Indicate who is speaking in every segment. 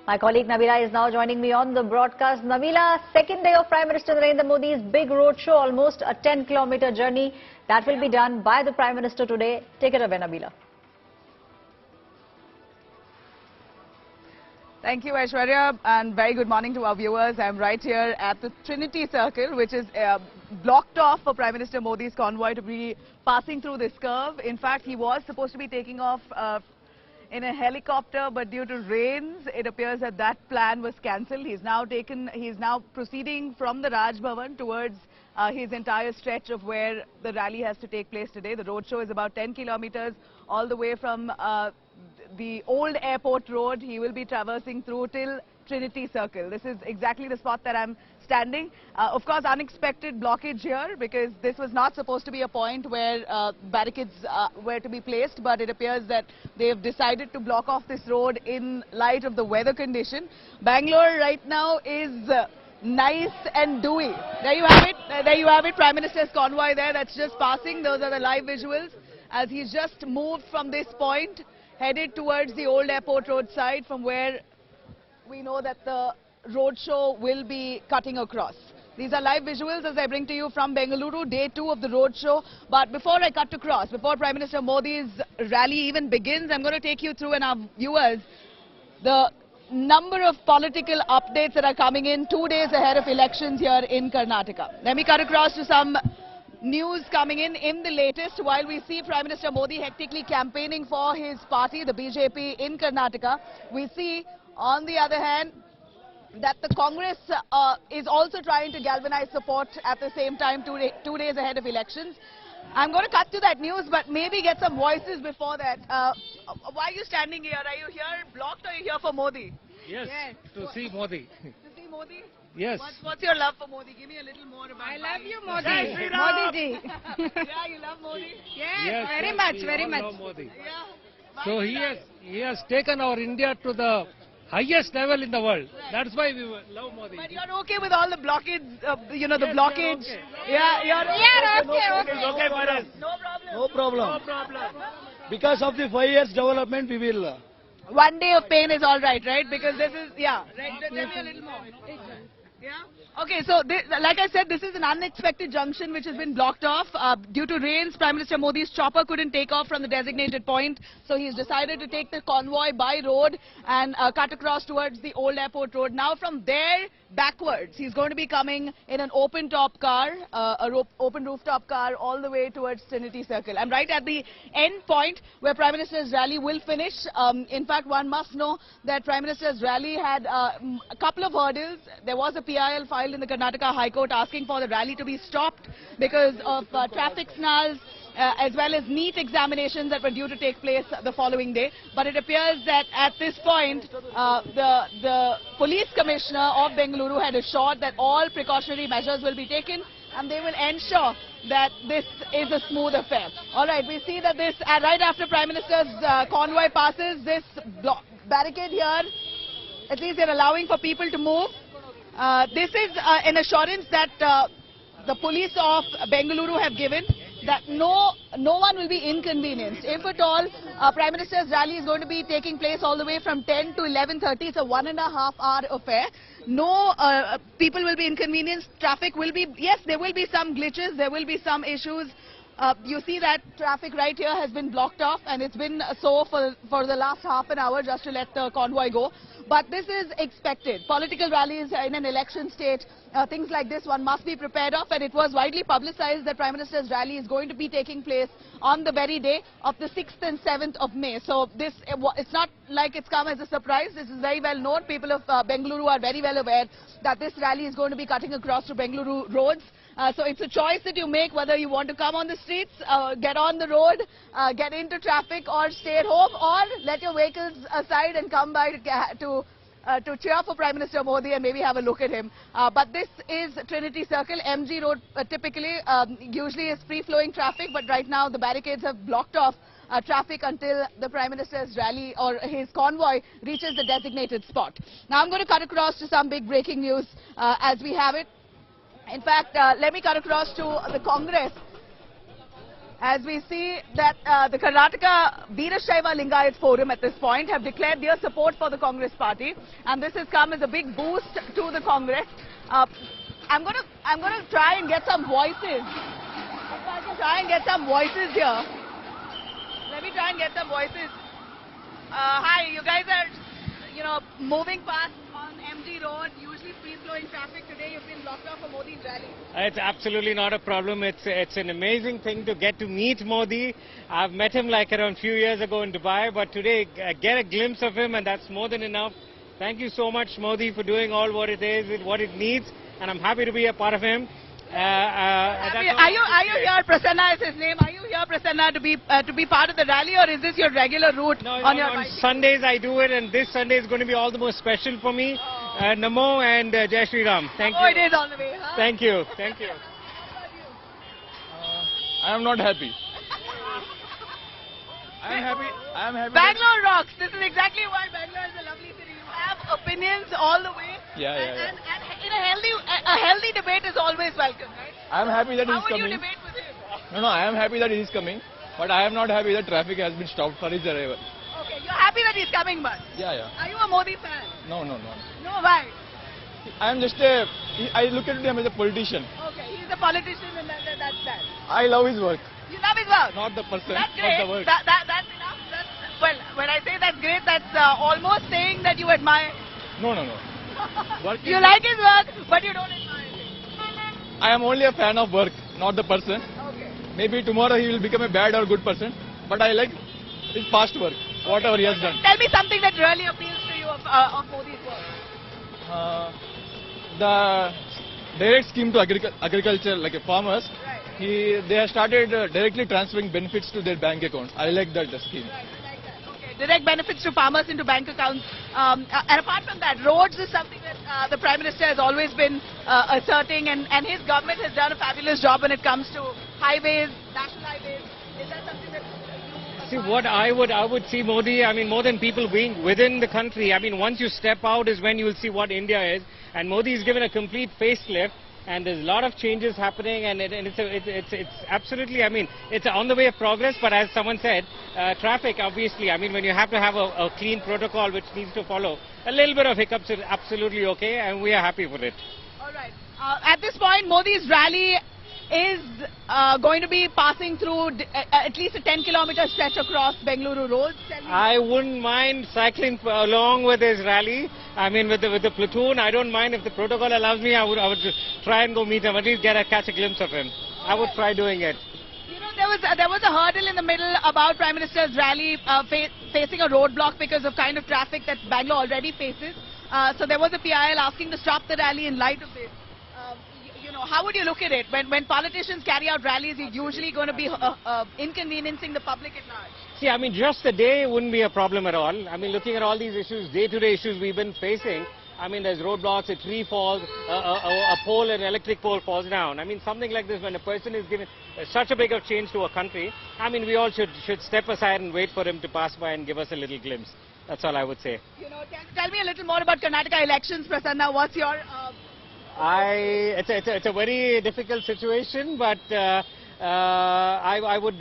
Speaker 1: My colleague Nabila is now joining me on the broadcast. Nabila, second day of Prime Minister Narendra Modi's big roadshow, almost a 10-kilometer journey that will be done by the Prime Minister today. Take it away, Nabila.
Speaker 2: Thank you, Aishwarya, and very good morning to our viewers. I'm right here at the Trinity Circle, which is blocked off for Prime Minister Modi's convoy to be passing through this curve. In fact, he was supposed to be taking off in a helicopter, but due to rains, it appears that that plan was cancelled. He's now proceeding from the Raj Bhavan towards his entire stretch of where the rally has to take place today. The roadshow is about 10 kilometers all the way from the old airport road. He will be traversing through till Trinity Circle. This is exactly the spot that I'm standing. Of course, unexpected blockage here because this was not supposed to be a point where barricades were to be placed, but it appears that they have decided to block off this road in light of the weather condition. Bangalore right now is nice and dewy. There you have it. There you have it. Prime Minister's convoy there that's just passing. Those are the live visuals as he's just moved from this point, headed towards the old airport road side from where we know that the roadshow will be cutting across. These are live visuals as I bring to you from Bengaluru, day 2 of the roadshow. But before I cut across, before Prime Minister Modi's rally even begins, I'm going to take you through, and our viewers, the number of political updates that are coming in 2 days ahead of elections here in Karnataka. Let me cut across to some news coming in the latest. While we see Prime Minister Modi hectically campaigning for his party, the BJP in Karnataka, we see, on the other hand, that the Congress is also trying to galvanize support at the same time 2 days ahead of elections. I'm going to cut to that news, but maybe get some voices before that. Why are you standing here? Are you here blocked or are you here for Modi?
Speaker 3: Yes, to see Modi.
Speaker 2: To see Modi?
Speaker 3: Yes.
Speaker 2: What's your love for Modi? Give me a little more about
Speaker 4: I love you, Modi.
Speaker 2: Modi.
Speaker 4: Modi ji.
Speaker 2: Yeah, you love Modi?
Speaker 4: Yes, very much, very much.
Speaker 3: Love Modi.
Speaker 2: Yeah.
Speaker 3: So he has taken our India to the highest level in the world.
Speaker 2: Right.
Speaker 3: That's why we love Modi.
Speaker 2: But you're okay with all the blockage, the
Speaker 3: Yes,
Speaker 2: blockage?
Speaker 3: we are okay.
Speaker 2: Yeah, you're
Speaker 4: okay.
Speaker 5: It's okay for us.
Speaker 2: No problem.
Speaker 5: No problem.
Speaker 3: No problem.
Speaker 5: Because of the 5 years development, we will.
Speaker 2: 1 day of pain is all right, right? Because this is, yeah. Right, tell me a little more. Yeah? Okay, so like I said, this is an unexpected junction which has been blocked off. Due to rains, Prime Minister Modi's chopper couldn't take off from the designated point. So he's decided to take the convoy by road and cut across towards the old airport road. Now from there backwards, he's going to be coming in an open top car, open rooftop car all the way towards Trinity Circle. I'm right at the end point where Prime Minister's rally will finish. In fact, one must know that Prime Minister's rally had a couple of hurdles. There was a PIL filed in the Karnataka High Court asking for the rally to be stopped because of traffic snarls as well as NEET examinations that were due to take place the following day. But it appears that at this point, the police commissioner of Bengaluru had assured that all precautionary measures will be taken and they will ensure that this is a smooth affair. All right, we see that this, right after Prime Minister's convoy passes, this barricade here, at least they're allowing for people to move. This is an assurance that the police of Bengaluru have given that no one will be inconvenienced. If at all, Prime Minister's rally is going to be taking place all the way from 10 to 11:30. It's a 1.5 hour affair. No people will be inconvenienced. Traffic will be, yes, there will be some glitches. There will be some issues. You see that traffic right here has been blocked off and it's been so for the last half an hour just to let the convoy go. But this is expected. Political rallies in an election state, things like this one must be prepared of, and it was widely publicized that Prime Minister's rally is going to be taking place on the very day of the 6th and 7th of May. So this, it's not like it's come as a surprise. This is very well known. People of Bengaluru are very well aware that this rally is going to be cutting across to Bengaluru roads. So it's a choice that you make whether you want to come on the streets, get on the road, get into traffic, or stay at home, or let your vehicles aside and come by to cheer for Prime Minister Modi and maybe have a look at him. But this is Trinity Circle. MG Road typically usually is free-flowing traffic, but right now the barricades have blocked off traffic until the Prime Minister's rally or his convoy reaches the designated spot. Now I'm going to cut across to some big breaking news as we have it. In fact, let me cut across to the Congress. as we see that the Karnataka Veerashaiva Lingayat Forum at this point have declared their support for the Congress party, and this has come as a big boost to the Congress. I'm gonna try and get some voices. If I can try and get some voices here. Let me try and get some voices. Hi, you guys are, moving past on MG Road, usually free-flowing traffic. Today you've been blocked off for Modi's rally.
Speaker 6: It's absolutely not a problem. It's an amazing thing to get to meet Modi. I've met him like around a few years ago in Dubai, but today get a glimpse of him, and that's more than enough. Thank you so much, Modi, for doing all what it is, what it needs, and I'm happy to be a part of him.
Speaker 2: Are you here, Prasanna is his name? Are you here, Prasanna, to be part of the rally, or is this your regular route on your
Speaker 6: on Sundays I do it, and this Sunday is going to be all the more special for me. Namo and Jai Shri Ram. Thank you.
Speaker 2: Oh, it is on the way, huh?
Speaker 6: Thank you. Thank you.
Speaker 5: I am not happy. I am happy.
Speaker 2: Bangalore rocks. This is exactly why Bangalore is a lovely city. You have opinions all the way.
Speaker 5: Yeah.
Speaker 2: And in a healthy debate is always welcome, right?
Speaker 5: I am happy that he
Speaker 2: How
Speaker 5: is
Speaker 2: would
Speaker 5: coming.
Speaker 2: you debate with him?
Speaker 5: No, I am happy that he is coming, but I am not happy that traffic has been stopped for his arrival.
Speaker 2: Okay, you're happy that he's coming, but
Speaker 5: Yeah.
Speaker 2: are you a Modi fan?
Speaker 5: No.
Speaker 2: No, why?
Speaker 5: I am I look at him as a politician.
Speaker 2: Okay, he's a politician and that's that.
Speaker 5: I love his work,
Speaker 2: You love his work.
Speaker 5: not the person,
Speaker 2: That's
Speaker 5: but
Speaker 2: great.
Speaker 5: the work.
Speaker 2: That's enough. Well, when I say that's great, that's almost saying that you admire.
Speaker 5: No. Work
Speaker 2: You
Speaker 5: is-
Speaker 2: like his work, but you don't admire him.
Speaker 5: I am only a fan of work, not the person.
Speaker 2: Okay.
Speaker 5: Maybe tomorrow he will become a bad or good person, but I like his past work, whatever he has done.
Speaker 2: Tell me something that really appeals to you of Modi's work.
Speaker 5: The direct scheme to agriculture, like farmers,
Speaker 2: Right.
Speaker 5: they have started directly transferring benefits to their bank accounts. I like that scheme.
Speaker 2: Right, I like that. Okay. Direct benefits to farmers into bank accounts. And apart from that, roads is something that the Prime Minister has always been asserting, and his government has done a fabulous job when it comes to highways, national highways. Is that something that
Speaker 6: See, what I would see Modi, I mean, more than people being within the country, I mean, once you step out is when you will see what India is. And Modi is given a complete facelift, and there's a lot of changes happening, and it's absolutely, I mean, it's on the way of progress, but as someone said, traffic, obviously, I mean, when you have to have a clean protocol which needs to follow, a little bit of hiccups is absolutely okay, and we are happy for it.
Speaker 2: All right. At this point, Modi's rally is going to be passing through at least a 10-kilometer stretch across Bengaluru roads.
Speaker 6: I wouldn't mind cycling along with his rally. I mean, with the platoon, I don't mind if the protocol allows me. I would try and go meet him, at least catch a glimpse of him. I would try doing it.
Speaker 2: You know, there was a hurdle in the middle about Prime Minister's rally facing a roadblock because of kind of traffic that Bangalore already faces. So there was a PIL asking to stop the rally in light of this. How would you look at it? When politicians carry out rallies, it's usually going to be inconveniencing the public at large.
Speaker 6: See, I mean, just a day wouldn't be a problem at all. I mean, looking at all these issues, day-to-day issues we've been facing, I mean, there's roadblocks, a tree falls, a pole, an electric pole falls down. I mean, something like this, when a person is given such a big of change to a country, I mean, we all should step aside and wait for him to pass by and give us a little glimpse. That's all I would say.
Speaker 2: Tell me a little more about Karnataka elections, Prasanna. What's your...
Speaker 6: It's a very difficult situation, but I would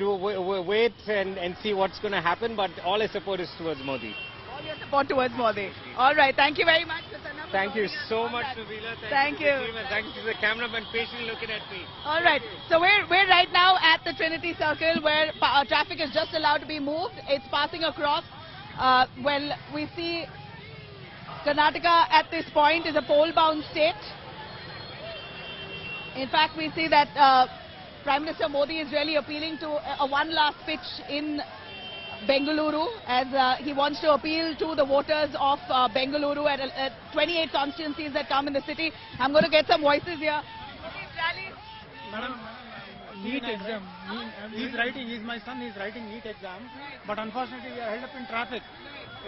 Speaker 6: wait and see what's going to happen, but all I support is towards Modi.
Speaker 2: All your support towards Modi. All right, thank you very much, Prasanna.
Speaker 6: Thank you so much, Navila.
Speaker 2: Thank you.
Speaker 6: Thank you to the cameraman patiently looking at me.
Speaker 2: All right, so we're right now at the Trinity Circle where traffic is just allowed to be moved. It's passing across. Well, we see Karnataka at this point is a poll-bound state. In fact, we see that Prime Minister Modi is really appealing to a one last pitch in Bengaluru, as he wants to appeal to the voters of Bengaluru at 28 constituencies that come in the city. I'm going to get some voices here.
Speaker 7: Madam, NEET exam. He's my son, he's writing NEET exam. But unfortunately, we are held up in traffic.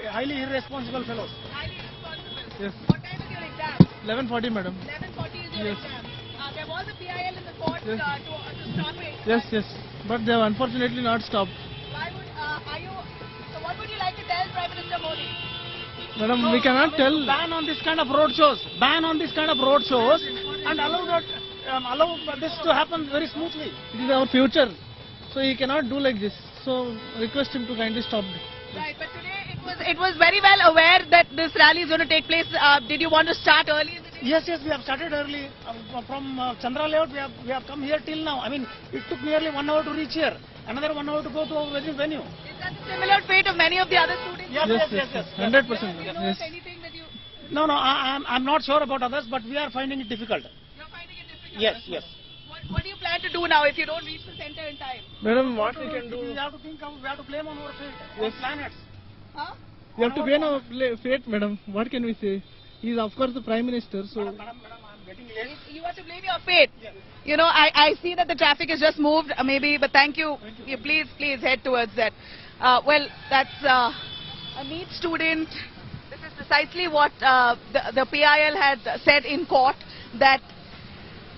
Speaker 7: Highly irresponsible fellows.
Speaker 2: Highly responsible.
Speaker 7: Yes.
Speaker 2: What time is your exam?
Speaker 7: 11:40, madam.
Speaker 2: 11:40 is your
Speaker 7: Yes.
Speaker 2: exam. There was a PIL in the court
Speaker 7: Yes.
Speaker 2: to stop it.
Speaker 7: Yes. But they have unfortunately not stopped.
Speaker 2: Why would, so what would you like to tell Prime Minister Modi?
Speaker 7: Madam, we cannot tell. Ban on this kind of road shows. Ban on this kind of road shows and allow this to happen very smoothly. It is our future. So he cannot do like this. So request him to kindly stop this.
Speaker 2: Right, but today it was very well aware that this rally is going to take place. Did you want to start early in the day?
Speaker 7: Yes, we have started early. From Chandra layout, we have come here till now. I mean, it took nearly 1 hour to reach here. Another 1 hour to go to our wedding venue.
Speaker 2: Is that the similar fate of many of the other students?
Speaker 7: Yes. 100%.
Speaker 2: Do you know
Speaker 7: Yes.
Speaker 2: of anything that you...
Speaker 7: No, I'm not sure about others, but we are finding it difficult.
Speaker 2: You're finding it difficult?
Speaker 7: Yes.
Speaker 2: What do you plan to do now if you don't reach the center in time?
Speaker 7: Madam, what we can do? We have to think, we have to blame on our fate, on planets.
Speaker 2: Huh?
Speaker 7: We have to blame our fate, madam. What can we say? He is of course the Prime Minister, so... Madam, I'm getting late.
Speaker 2: You have to blame your fate.
Speaker 7: Yes.
Speaker 2: You know, I see that the traffic has just moved, maybe, but thank you. You please head towards that. Well, that's a NEET student. This is precisely what the PIL had said in court, that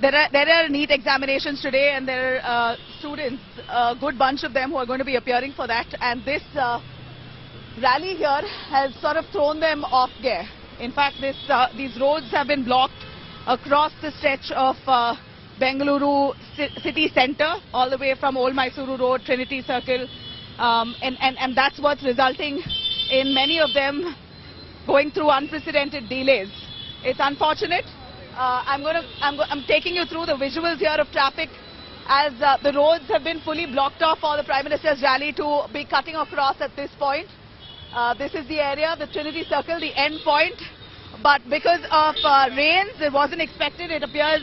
Speaker 2: there are NEET examinations today, and there are students, a good bunch of them, who are going to be appearing for that. And this rally here has sort of thrown them off gear. In fact, these roads have been blocked across the stretch of Bengaluru city centre, all the way from Old Mysuru Road, Trinity Circle, and that's what's resulting in many of them going through unprecedented delays. It's unfortunate. I'm taking you through the visuals here of traffic as the roads have been fully blocked off for the Prime Minister's rally to be cutting across at this point. This is the area, the Trinity Circle, the end point. But because of rains, it wasn't expected. It appears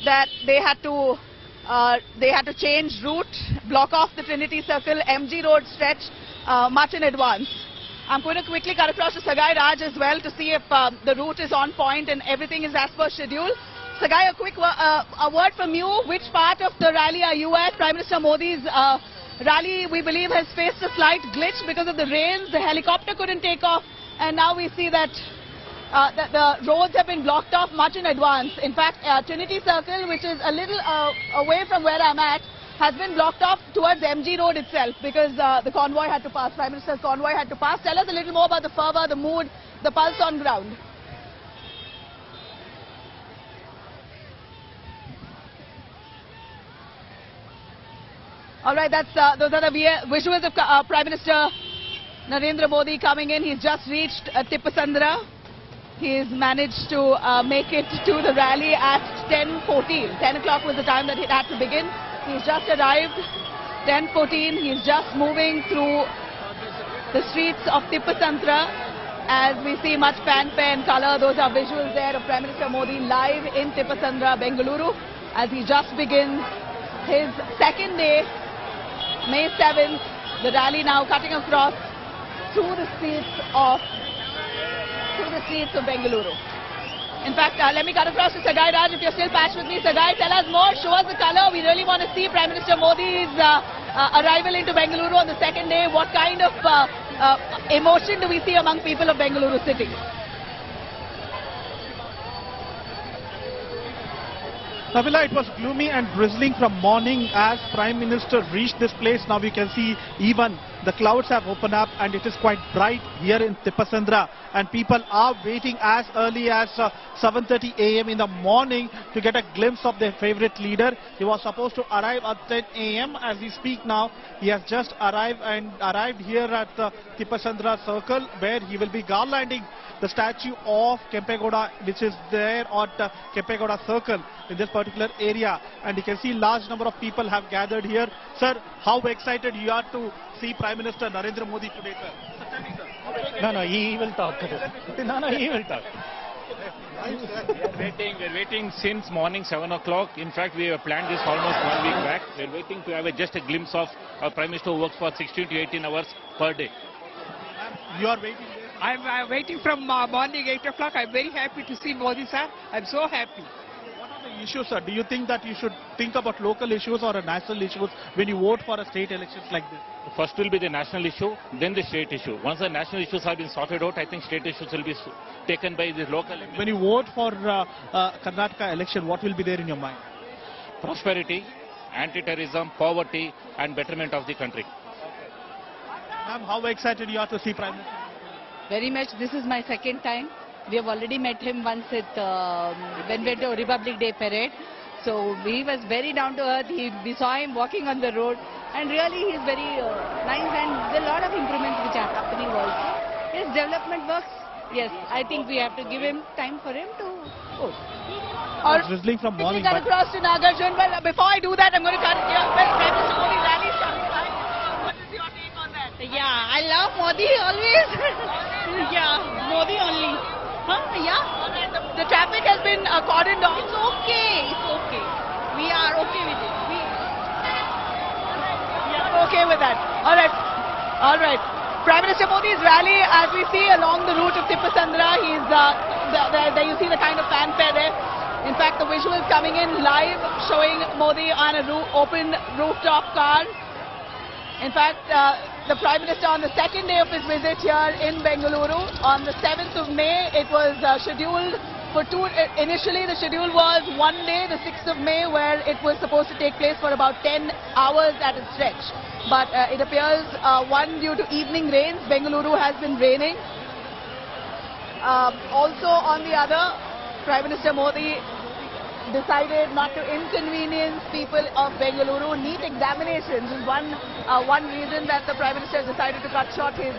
Speaker 2: that they had to change route, block off the Trinity Circle, MG Road stretch much in advance. I'm going to quickly cut across to Sagai Raj as well to see if the route is on point and everything is as per schedule. Sagai, a quick a word from you. Which part of the rally are you at? Prime Minister Modi's rally, we believe, has faced a slight glitch because of the rains. The helicopter couldn't take off, and now we see that the roads have been blocked off much in advance. In fact, Trinity Circle, which is a little away from where I'm at, has been blocked off towards MG Road itself because the convoy had to pass, Prime Minister's convoy had to pass. Tell us a little more about the fervour, the mood, the pulse on ground. All right, those are the visuals of Prime Minister Narendra Modi coming in. He's just reached Tippasandra. He's managed to make it to the rally at 10:14. 10 o'clock was the time that it had to begin. He's just arrived, 10:14. He's just moving through the streets of Tippasandra as we see much fanfare and colour. Those are visuals there of Prime Minister Modi live in Tippasandra, Bengaluru, as he just begins his second day, May 7th. The rally now cutting across through the streets of Bengaluru. In fact, let me cut across to Sagai Raj. If you're still patched with me, Sagai, tell us more. Show us the colour. We really want to see Prime Minister Modi's arrival into Bengaluru on the second day. What kind of emotion do we see among people of Bengaluru city?
Speaker 8: Nabila, it was gloomy and drizzling from morning as Prime Minister reached this place. Now you can see even the clouds have opened up and it is quite bright here in Tippasandra, and people are waiting as early as 7:30 a.m. in the morning to get a glimpse of their favorite leader. He was supposed to arrive at 10 a.m. As we speak now, he has just arrived here at the Tippasandra Circle, where he will be garlanding the statue of Kempegowda, which is there at Kempegowda Circle in this particular area. And you can see large number of people have gathered here. Sir, how excited you are to see Prime Minister Narendra Modi today, sir?
Speaker 6: No, he will talk. He will talk. We're waiting since morning 7 o'clock. In fact, we have planned this almost 1 week back. We're waiting to have just a glimpse of our Prime Minister who works for 16 to 18 hours per day.
Speaker 8: You are waiting there?
Speaker 4: I'm waiting from morning 8 o'clock. I'm very happy to see Modi, sir. I'm so happy.
Speaker 8: What are the issues, sir? Do you think that you should think about local issues or national issues when you vote for a state elections like this?
Speaker 6: First will be the national issue, then the state issue. Once the national issues have been sorted out, I think state issues will be taken by the local.
Speaker 8: When you vote for Karnataka election, what will be there in your mind?
Speaker 6: Prosperity, anti-terrorism, poverty and betterment of the country.
Speaker 8: Ma'am, how excited you are to see Prime Minister?
Speaker 9: Very much. This is my second time. We have already met him once when we went to Republic Day parade. So he was very down to earth. We saw him walking on the road, and really he's very nice, and there are a lot of improvements which are happening also. His development works. Yes, I think we have to give him time for him to vote.
Speaker 8: It's drizzling from morning.
Speaker 2: Cut across to Nagarjun. Well, before I do that, I'm going to cut. Prime Minister Modi rally starting by. What is your take on that?
Speaker 9: Yeah, I love Modi always. Yeah, Modi only. Huh? Yeah.
Speaker 2: The traffic has been cordoned off.
Speaker 9: It's okay. It's okay. We are okay with it.
Speaker 2: We are okay with that. All right. All right. Prime Minister Modi's rally, as we see along the route of Tippasandra, he's there. You see the kind of fanfare there. In fact, the visuals coming in live showing Modi on a open rooftop car. In fact, the Prime Minister on the second day of his visit here in Bengaluru, on the 7th of May, it was scheduled for two. Initially, the schedule was one day, the 6th of May, where it was supposed to take place for about 10 hours at a stretch. But it appears, one, due to evening rains, Bengaluru has been raining. Also, on the other, Prime Minister Modi decided not to inconvenience people of Bengaluru. NEET examinations is one reason that the Prime Minister decided to cut short his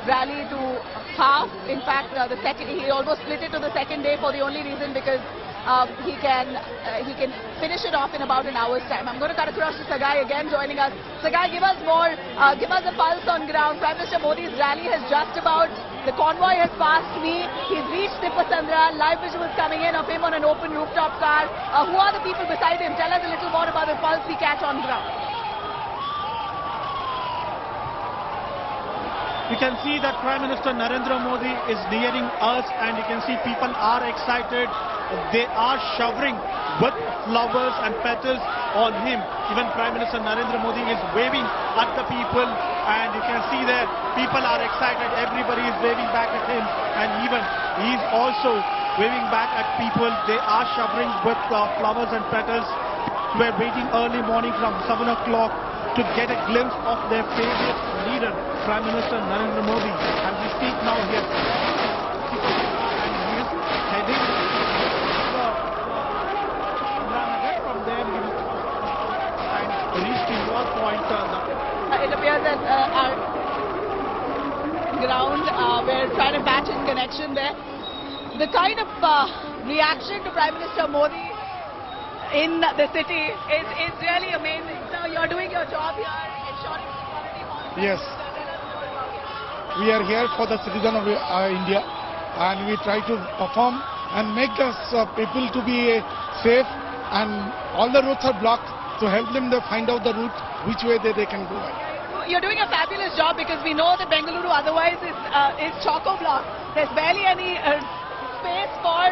Speaker 2: rally to half. In fact, he almost split it to the second day for the only reason because he can finish it off in about an hour's time. I'm going to cut across to Sagai again joining us. Sagai, give us more, give us a pulse on ground. Prime Minister Modi's rally has just about, the convoy has passed me. He's reached Tippasandra. Live visuals coming in of him on an open rooftop car. Who are the people beside him? Tell us a little more about the pulse we catch on ground.
Speaker 8: You can see that Prime Minister Narendra Modi is nearing us, and you can see people are excited. They are showering with flowers and petals on him. Even Prime Minister Narendra Modi is waving at the people, and you can see that people are excited. Everybody is waving back at him, and even he is also waving back at people. They are showering with flowers and petals. We are waiting early morning from 7 o'clock to get a glimpse of their favorite leader, Prime Minister Narendra Modi. As we speak now here, and he is heading from there and reach to your point.
Speaker 2: It appears that our ground, we're trying to patch in connection there. The kind of reaction to Prime Minister Modi in the city is really amazing. So you're doing your job here, ensuring security.
Speaker 10: Yes. We are here for the citizen of India, and we try to perform and make us people to be safe, and all the roads are blocked to help them to find out the route, which way they can go.
Speaker 2: You're doing a fabulous job because we know that Bengaluru otherwise is choco-block. There's barely any space for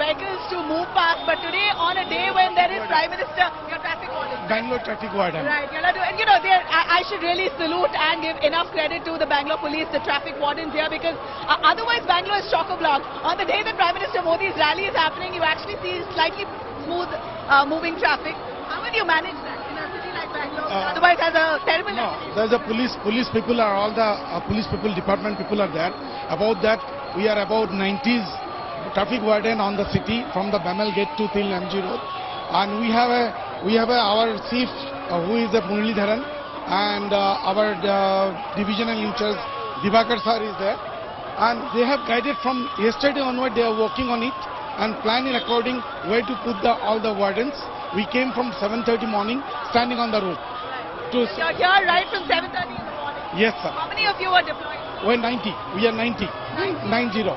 Speaker 2: vehicles to move past. But today, on a day when there is Prime Minister, your traffic warden.
Speaker 10: Bangalore traffic warden.
Speaker 2: Right. And you know, I should really salute and give enough credit to the Bangalore police, the traffic wardens here, because otherwise Bangalore is choco-block. On the day that Prime Minister Modi's rally is happening, you actually see slightly smooth moving traffic. How will you manage that in a city like Bangalore? Otherwise, has a terrible.
Speaker 10: No, there's a police people are all the police people, department people are there. About that, we are about 90s traffic warden on the city from the Bamel gate to till MG Road, and we have our chief who is the Muralidharan, and our divisional in charge Divakar sir is there, and they have guided from yesterday onward. They are working on it and planning according where to put all the wardens. We came from 7:30 morning, standing on the road.
Speaker 2: You're here right from 7:30 in the morning.
Speaker 10: Yes, sir.
Speaker 2: How many of you are deployed?
Speaker 10: We're 90. We are 90. 90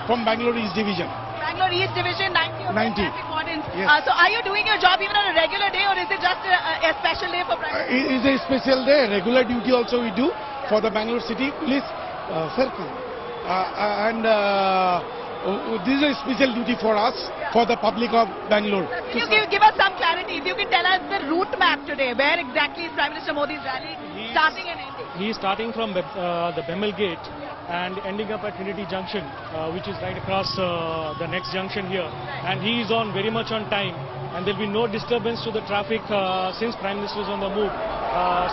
Speaker 10: from Bangalore East Division.
Speaker 2: Bangalore East Division, 90 of
Speaker 10: 90.
Speaker 2: traffic wardens.
Speaker 10: Yes.
Speaker 2: So are you doing your job even on a regular day, or is it just a special day for Prime Minister?
Speaker 10: It is a special day. Regular duty also we do for the Bangalore City Police Circle. This is a special duty for us, for the public of Bangalore.
Speaker 2: Can you give us some clarity? If you can tell us the route map today, where exactly is Prime Minister Modi's rally starting and ending?
Speaker 3: He is starting from the Bemel Gate and ending up at Trinity Junction, which is right across the next junction here. And he is on very much on time, and there will be no disturbance to the traffic since Prime Minister is on the move.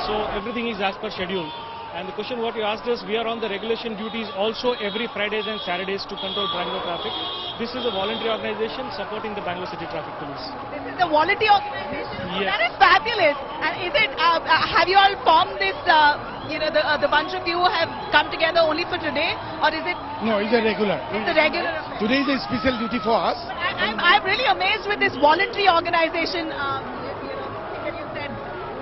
Speaker 3: So everything is as per schedule. And the question what you asked is, we are on the regulation duties also every Fridays and Saturdays to control Bangalore traffic. This is a voluntary organization supporting the Bangalore City Traffic Police.
Speaker 2: This is a voluntary organization?
Speaker 3: Yes.
Speaker 2: That is fabulous. And is it, have you all formed this, the bunch of you have come together only for today? Or is it?
Speaker 10: No, it's a regular.
Speaker 2: It's a regular.
Speaker 10: Today is a special duty for us.
Speaker 2: I'm really amazed with this voluntary organization. That you said.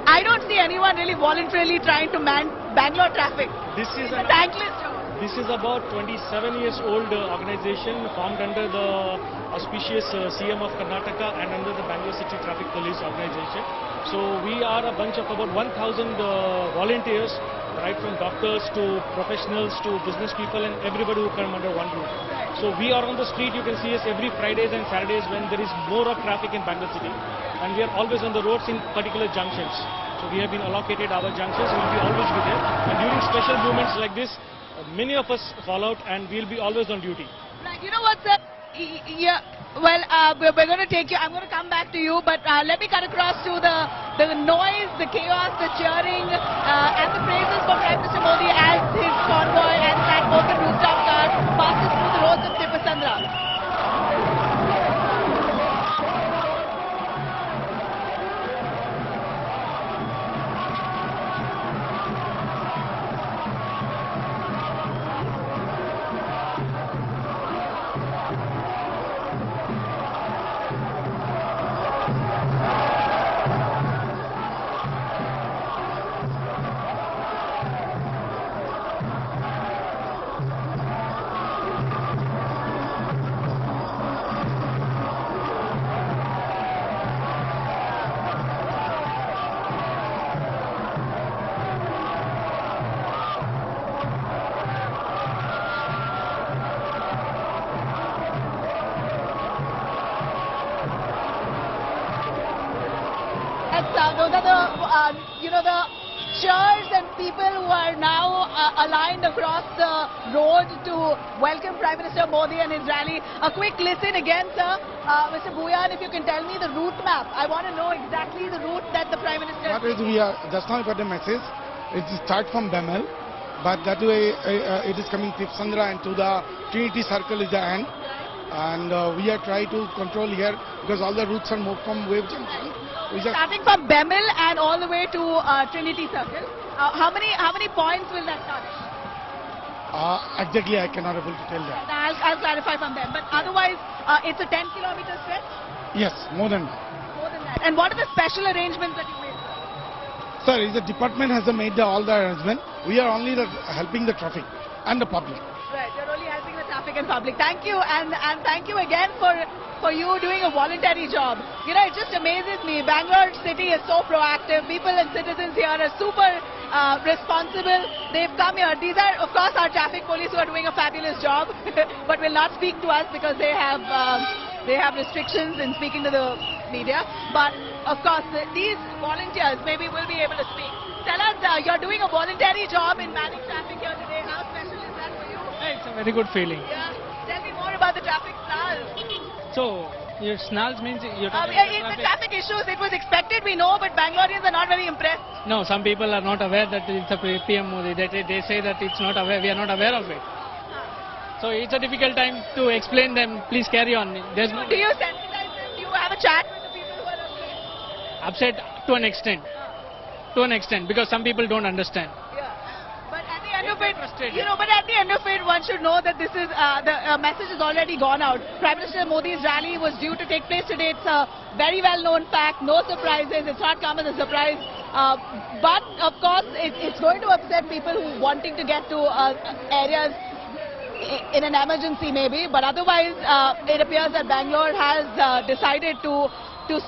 Speaker 2: I don't see anyone really voluntarily trying to man Bangalore traffic.
Speaker 3: This is
Speaker 2: a thankless job.
Speaker 3: This is about 27 years old organization formed under the auspicious CM of Karnataka and under the Bangalore City Traffic Police organization. So we are a bunch of about 1,000 volunteers, right from doctors to professionals to business people and everybody who come under one roof. So we are on the street, you can see us every Fridays and Saturdays when there is more of traffic in Bangalore City. And we are always on the roads in particular junctions. So we have been allocated our junctions, we will be always be there. And during special movements like this, many of us fall out and we will be always on duty.
Speaker 2: Right, you know what, sir? Yeah, well, we're going to take you, I'm going to come back to you, but let me cut across to the noise, the chaos, the cheering, and the praises for Prime Minister Modi as his convoy and that open rooftop car passes through the roads of Tippasandra. Those are the cheers and people who are now aligned across the road to welcome Prime Minister Modi and his rally. A quick listen again, sir. Mr. Bhuyan, if you can tell me the route map. I want to know exactly the route that the Prime Minister...
Speaker 10: What is we are, just now I got a message. It is start from Bemel, but that way it is coming Tippasandra and to the Trinity Circle is the end. And we are trying to control here because all the routes are moved from Wave Junction.
Speaker 2: Starting from Bemel and all the way to Trinity Circle. How many points will that touch?
Speaker 10: Exactly, I cannot able to tell that.
Speaker 2: I'll clarify from them. But otherwise, it's a 10-kilometer stretch?
Speaker 10: Yes, more than that.
Speaker 2: More than that. And what are the special arrangements that you made?
Speaker 10: Sir, the department has made all the arrangement. We are only helping the traffic and the public.
Speaker 2: Right, you're only helping the traffic and public. Thank you, and thank you again for you doing a voluntary job. You know, it just amazes me. Bangalore City is so proactive. People and citizens here are super responsible. They've come here. These are, of course, our traffic police who are doing a fabulous job, but will not speak to us because they have restrictions in speaking to the media. But of course, these volunteers maybe will be able to speak. Tell us, you're doing a voluntary job in managing traffic here today. How special is that for you?
Speaker 7: It's a very good feeling.
Speaker 2: Yeah. Tell me more about the traffic snarls.
Speaker 7: So, your snarls means you're talking
Speaker 2: the traffic issues, it was expected, we know, but Bangaloreans are not very impressed.
Speaker 7: No, some people are not aware that it's a PM Modi. They say that it's not aware. We are not aware of it. So it's a difficult time to explain them. Please carry on. There's no.
Speaker 2: Do you sensitize them? Do you have a chat with the people who are upset?
Speaker 7: Upset to an extent. To an extent, because some people don't understand.
Speaker 2: Yeah. But at the end of it, but at the end of it, one should know that this is the message has already gone out. Prime Minister Modi's rally was due to take place today. It's a very well-known fact. No surprises. It's not come as a surprise. But of course, it's going to upset people who wanting to get to areas in an emergency maybe. But otherwise, it appears that Bangalore has decided to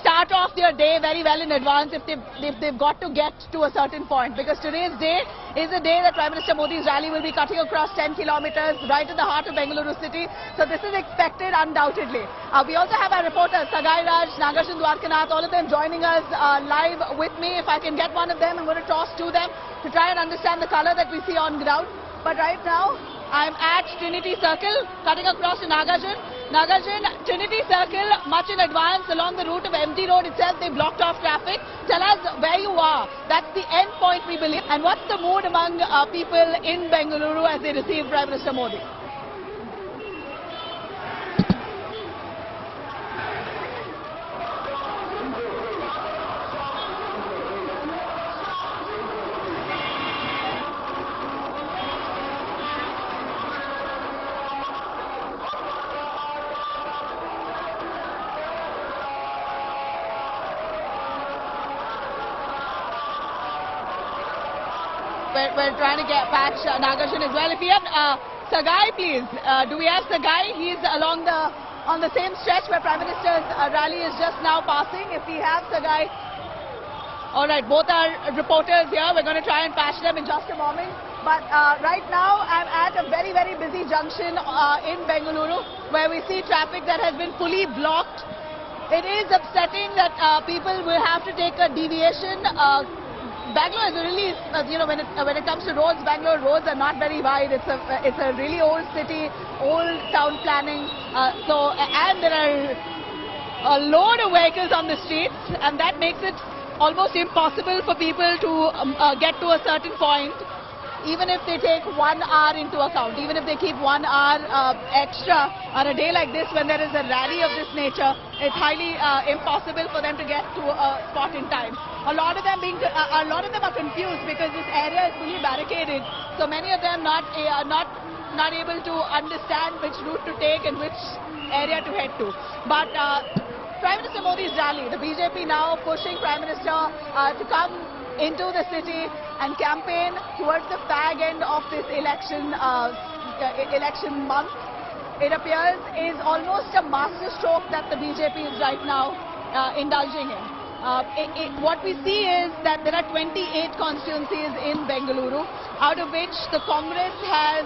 Speaker 2: start off their day very well in advance if they've got to get to a certain point. Because today's day is a day that Prime Minister Modi's rally will be cutting across 10 kilometers right in the heart of Bengaluru city. So this is expected undoubtedly. We also have our reporters, Sagai Raj, Nagarjun Dwarkanath, all of them joining us live with me. If I can get one of them, I'm going to toss to them to try and understand the color that we see on ground. But right now, I'm at Trinity Circle, cutting across to Nagarjun. Nagarjun, Trinity Circle, much in advance along the route of MG Road itself, they blocked off traffic. Tell us where you are. That's the end point, we believe. And what's the mood among people in Bengaluru as they receive Prime Minister Modi? We're trying to patch Nagarjun as well. If we have Sagai, please. Do we have Sagai? He's on the same stretch where Prime Minister's rally is just now passing. If we have Sagai. All right, both are reporters here. We're going to try and patch them in just a moment. But right now, I'm at a very, very busy junction in Bengaluru where we see traffic that has been fully blocked. It is upsetting that people will have to take a deviation. Bangalore is really, when it comes to roads, Bangalore roads are not very wide. It's a really old city, old town planning. And there are a load of vehicles on the streets, and that makes it almost impossible for people to get to a certain point, even if they take 1 hour into account, even if they keep 1 hour extra on a day like this when there is a rally of this nature. It's highly impossible for them to get to a spot in time. A lot of them are confused because this area is fully barricaded. So many of them not able to understand which route to take and which area to head to. But Prime Minister Modi's rally, the BJP now pushing Prime Minister to come into the city and campaign towards the fag end of this election month, it appears is almost a masterstroke that the BJP is right now indulging in. What we see is that there are 28 constituencies in Bengaluru, out of which the Congress has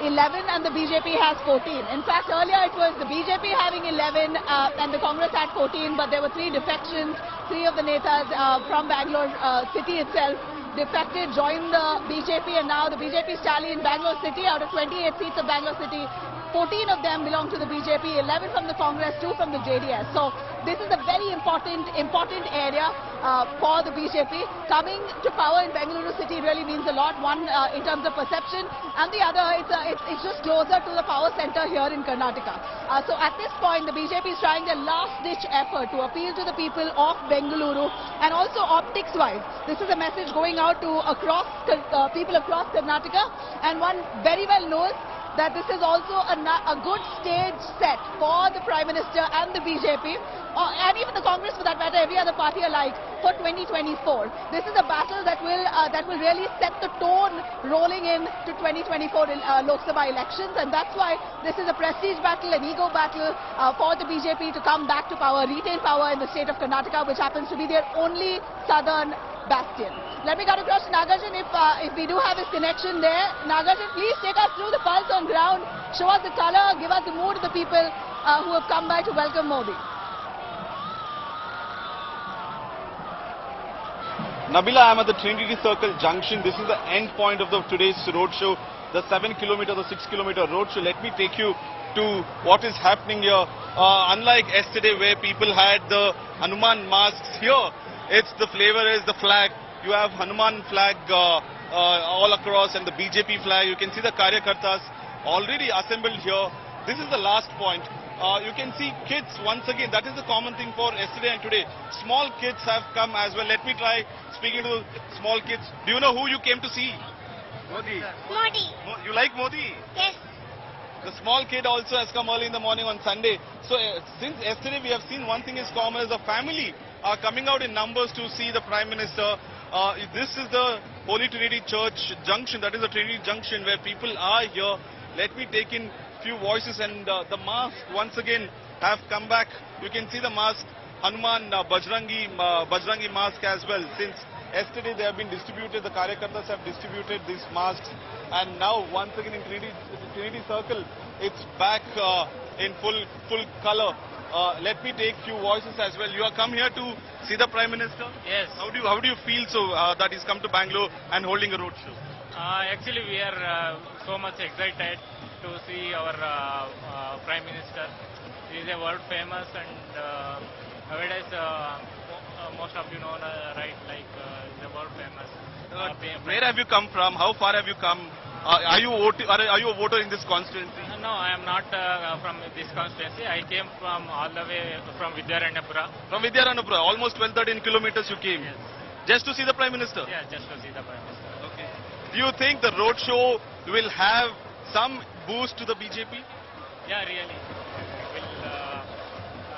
Speaker 2: 11 and the BJP has 14. In fact, earlier it was the BJP having 11 and the Congress had 14, but there were 3 defections. 3 of the netas from Bangalore city itself defected, joined the BJP, and now the BJP tally in Bangalore city, out of 28 seats of Bangalore city, 14 of them belong to the BJP, 11 from the Congress, 2 from the JDS. So this is a very important area for the BJP. Coming to power in Bengaluru city really means a lot. One, in terms of perception, and the other, it's just closer to the power center here in Karnataka. So at this point, the BJP is trying their last-ditch effort to appeal to the people of Bengaluru, and also optics-wise. This is a message going out to people across Karnataka, and one very well knows that this is also a good stage set for the Prime Minister and the BJP, and even the Congress for that matter, every other party alike, for 2024. This is a battle that will really set the tone rolling in to 2024 Lok Sabha elections, and that's why this is a prestige battle, an ego battle for the BJP to come back to power, retain power in the state of Karnataka, which happens to be their only southern bastion. Let me cut across to Nagarjun if we do have his connection there. Nagarjun, please take us through the pulse on ground, show us the color, give us the mood of the people who have come by to welcome Modi.
Speaker 11: Nabila, I'm at the Trinity Circle junction. This is the end point of today's roadshow, the 7-kilometer, the 6-kilometer roadshow. Let me take you to what is happening here. Unlike yesterday where people had the Hanuman masks, here it's the flavor is the flag. You have Hanuman flag all across and the BJP flag. You can see the Karyakartas already assembled here. This is the last point. You can see kids once again. That is the common thing for yesterday and today. Small kids have come as well. Let me try speaking to small kids. Do you know who you came to see? Modi.
Speaker 12: Modi.
Speaker 11: You like Modi?
Speaker 12: Yes.
Speaker 11: The small kid also has come early in the morning on Sunday. So since yesterday we have seen one thing is common as a family are coming out in numbers to see the Prime Minister. This is the Holy Trinity Church junction. That is the Trinity Junction where people are here. Let me take in few voices, and the mask once again have come back. You can see the mask, Hanuman Bajrangi mask as well. Since yesterday they have been distributed, the Karyakartas have distributed these masks, and now once again in Trinity Circle, it's back in full color. Let me take few voices as well. You have come here to see the Prime Minister?
Speaker 6: Yes.
Speaker 11: How do you feel that he's come to Bangalore and holding a roadshow?
Speaker 6: Actually, we are so much excited to see our Prime Minister. He is a world famous, and nowadays most of you know, right, like he is a world famous.
Speaker 11: Where have you come from? How far have you come? Are you a voter in this constituency?
Speaker 6: No, I am not from this constituency. I came from all the way from Vidyaranapura.
Speaker 11: From Vidyaranapura, almost 12-13 kilometers you came.
Speaker 6: Yes.
Speaker 11: Just to see the Prime Minister?
Speaker 6: Yeah, just to see the Prime Minister.
Speaker 11: Okay. Do you think the roadshow will have some boost to the BJP?
Speaker 6: Yeah, really.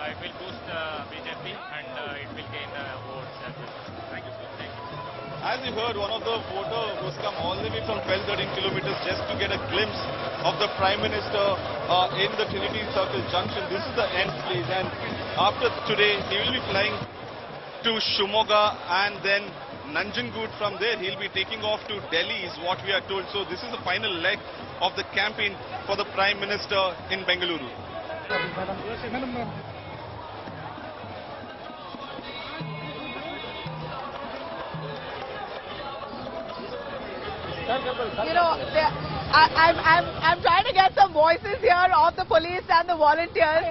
Speaker 6: It will boost BJP and it will gain the votes as well. Thank you, sir. Thank you.
Speaker 11: As you heard, one of the voters who's come all the way from 12-13 kilometers just to get a glimpse of the Prime Minister in the Trinity Circle junction. This is the end place, and after today he will be flying to Shivamogga and then Nanjangud. From there he'll be taking off to Delhi is what we are told. So this is the final leg of the campaign for the Prime Minister in Bengaluru.
Speaker 2: You know, I'm trying to get some voices here of the police and the volunteers.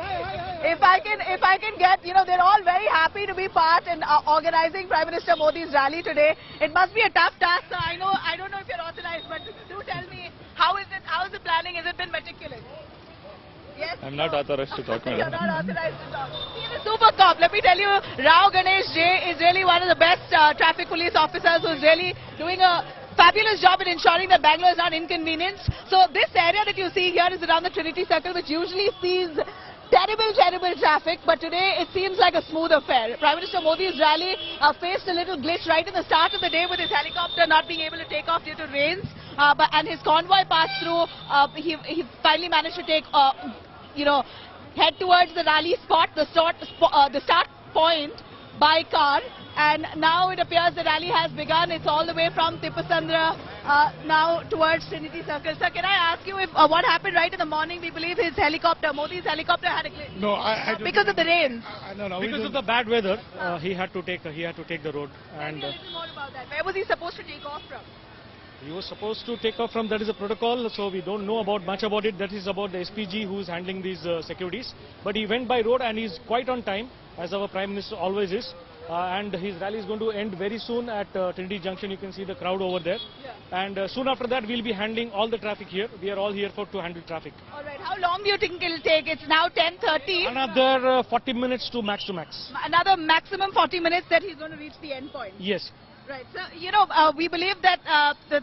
Speaker 2: If I can get, you know, they're all very happy to be part in organizing Prime Minister Modi's rally today. It must be a tough task. So I don't know if you're authorized, but do tell me, how is the planning? Has it been meticulous? Yes.
Speaker 5: I'm not authorized to talk.
Speaker 2: You're not authorized to talk. He's a super cop. Let me tell you, Rao Ganesh J is really one of the best traffic police officers who's really doing a fabulous job in ensuring that Bangalore is not inconvenienced. So this area that you see here is around the Trinity Circle, which usually sees terrible traffic, but today it seems like a smooth affair. Prime Minister Modi's rally faced a little glitch right in the start of the day with his helicopter not being able to take off due to rains, and his convoy passed through. He finally managed to take, head towards the rally spot, the start point by car. And now it appears the rally has begun. It's all the way from Tippasandra now towards Trinity Circle. Sir, can I ask you if what happened right in the morning? We believe his helicopter, Modi's helicopter, had a glitch.
Speaker 5: No, I don't.
Speaker 2: Because of the rains.
Speaker 5: No,
Speaker 3: because of the bad weather, he had to take the road. And
Speaker 2: tell me a little more about that. Where was he supposed to take off from?
Speaker 3: he was supposed to take off from, that is a protocol, so we don't know much about it. That is about the SPG who is handling these securities. But he went by road and he's quite on time, as our Prime Minister always is. And his rally is going to end very soon at Trinity Junction. You can see the crowd over there. Yeah. And soon after that, we'll be handling all the traffic here. We are all here to handle traffic.
Speaker 2: All right. How long do you think it'll take? It's now 10:30.
Speaker 3: Another 40 minutes to max.
Speaker 2: Another maximum 40 minutes that he's going to reach the end point.
Speaker 3: Yes.
Speaker 2: Right. So, we believe that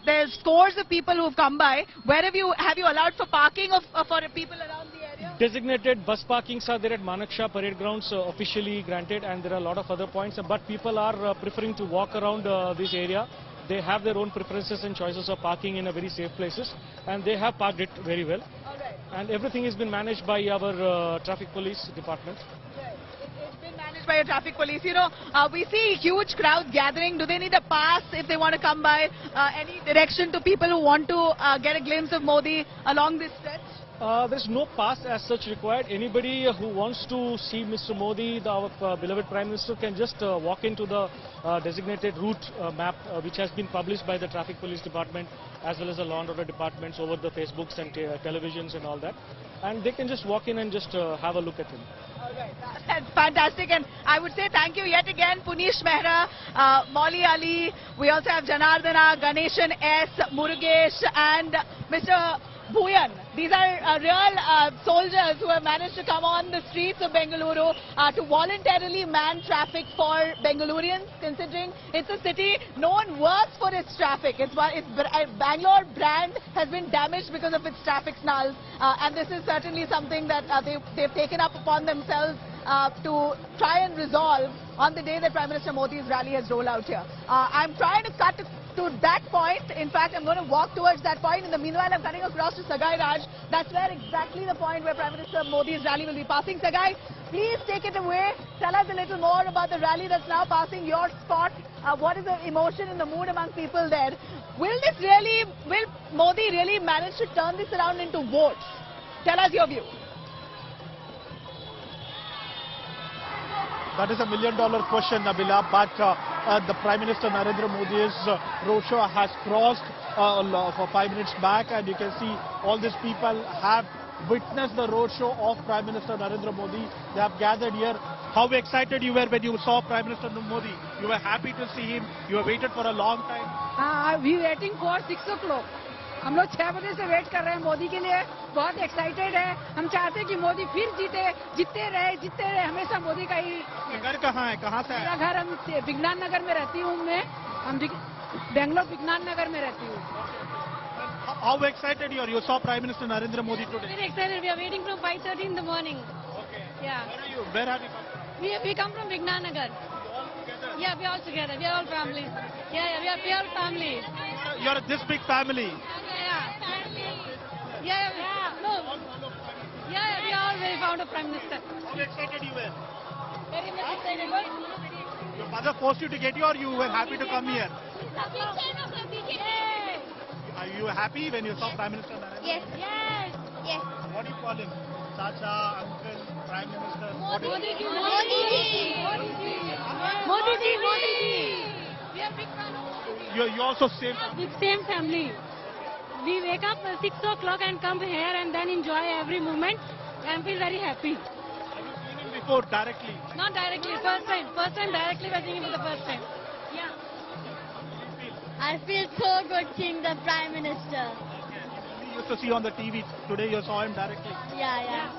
Speaker 2: there's scores of people who've come by. Where have you allowed for parking for people around the area?
Speaker 3: Designated bus parkings are there at Manaksha Parade Grounds, officially granted, and there are a lot of other points. But people are preferring to walk around this area. They have their own preferences and choices of parking in a very safe places, and they have parked it very well.
Speaker 2: All right.
Speaker 3: And everything has been managed by our traffic police department.
Speaker 2: Right. It's been managed by a traffic police. We see huge crowds gathering. Do they need a pass if they want to come by? Any direction to people who want to get a glimpse of Modi along this stretch?
Speaker 3: There's no pass as such required. Anybody who wants to see Mr. Modi, our beloved Prime Minister, can just walk into the designated route map, which has been published by the Traffic Police Department as well as the Law and Order Departments over the Facebooks and televisions and all that. And they can just walk in and just have a look at him.
Speaker 2: All right. That's fantastic. And I would say thank you yet again, Punish Mehra, Molly Ali. We also have Janardana, Ganeshan S, Murugesh, and Mr. Bhuyan. These are real soldiers who have managed to come on the streets of Bengaluru to voluntarily man traffic for Bengalurians, considering it's a city known worse for its traffic. Bangalore brand has been damaged because of its traffic snarls, and this is certainly something that they've taken up upon themselves to try and resolve on the day that Prime Minister Modi's rally has rolled out here. I'm trying to cut to that point. In fact, I'm going to walk towards that point. In the meanwhile, I'm cutting across to Sagai Raj. That's where exactly the point where Prime Minister Modi's rally will be passing. Sagai, please take it away. Tell us a little more about the rally that's now passing your spot. What is the emotion and the mood among people there? Will Modi really manage to turn this around into votes? Tell us your view.
Speaker 8: That is $1 million question, Nabila, but the Prime Minister Narendra Modi's roadshow has crossed for 5 minutes back, and you can see all these people have witnessed the roadshow of Prime Minister Narendra Modi. They have gathered here. How excited you were when you saw Prime Minister Modi? You were happy to see him. You have waited for a long time.
Speaker 9: We waiting for 6 o'clock. हम लोग 6 बजे से wait कर रहे हैं मोदी के लिए, बहुत एक्साइटेड है. हम चाहते हैं कि मोदी फिर जीतते रहे हमेशा मोदी का ही.
Speaker 8: घर कहाँ है, कहाँ से है?
Speaker 9: मेरा घर हम विज्ञान नगर में रहती हूँ मैं. हम बेंगलोर विज्ञान नगर में रहती हूँ.
Speaker 8: How excited you are? You saw Prime Minister Narendra Modi today.
Speaker 9: Very excited. We are waiting from 5:30 in the morning.
Speaker 8: Okay.
Speaker 9: Yeah.
Speaker 8: Where are you? Where have you come?
Speaker 9: We come from Vignan Nagar.
Speaker 8: All together?
Speaker 9: Yeah, we all together. We are all family. Yeah, we are all family.
Speaker 8: You are this big family.
Speaker 9: Yeah. No. Yeah, we are all very fond of Prime Minister.
Speaker 8: How excited you were?
Speaker 9: Very much excited.
Speaker 8: Your mother forced you to get here, or you were happy to come here? Are you happy when you saw Prime Minister Narendra?
Speaker 9: Yes.
Speaker 8: What do you call him? Chacha, uncle, Prime Minister?
Speaker 9: Modi ji. We are big fan of Modi ji.
Speaker 8: You also same.
Speaker 9: With same family. We wake up at 6 o'clock and come here and then enjoy every moment and feel very happy.
Speaker 8: Have you seen him before directly?
Speaker 9: Not directly, first time directly we're seeing him for the first time. Yeah.
Speaker 12: I feel so good seeing the Prime Minister.
Speaker 8: You used to see on the TV. Today you saw him directly.
Speaker 12: Yeah.